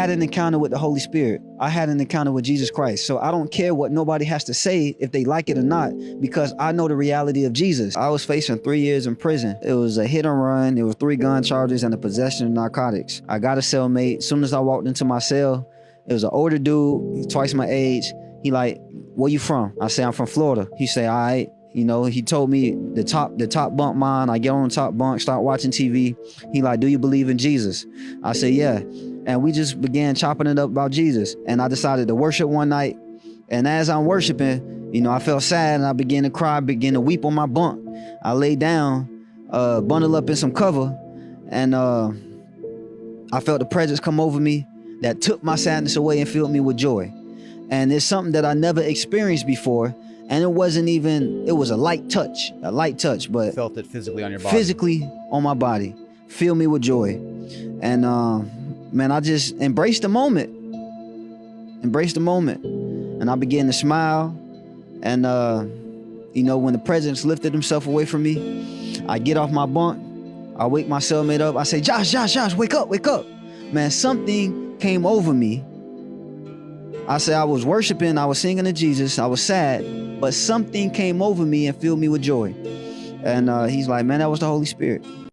had an encounter with the Holy Spirit. I had an encounter with Jesus Christ. So I don't care what nobody has to say, if they like it or not, because I know the reality of Jesus. I was facing 3 years in prison. It was a hit and run. It was 3 gun charges and the possession of narcotics. I got a cellmate. As soon as I walked into my cell, it was an older dude, twice my age. He like, where you from? I say, I'm from Florida. He say, all right. You know, he told me the top bunk mine. I get on the top bunk, start watching TV. He like, do you believe in Jesus? I say, yeah. And we just began chopping it up about Jesus. And I decided to worship one night. And as I'm worshiping, you know, I felt sad and I began to cry, began to weep on my bunk. I lay down, bundled up in some cover, and I felt the presence come over me that took my sadness away and filled me with joy. And it's something that I never experienced before. And it wasn't even, it was a light touch, but you felt it physically on your body. Physically on my body, filled me with joy. And man, I just embraced the moment. And I began to smile. And you know, when the presence lifted himself away from me, I get off my bunk, I wake my cellmate up, I say, Josh, wake up. Man, something came over me. I said, I was worshiping, I was singing to Jesus, I was sad, but something came over me and filled me with joy. And he's like, man, that was the Holy Spirit.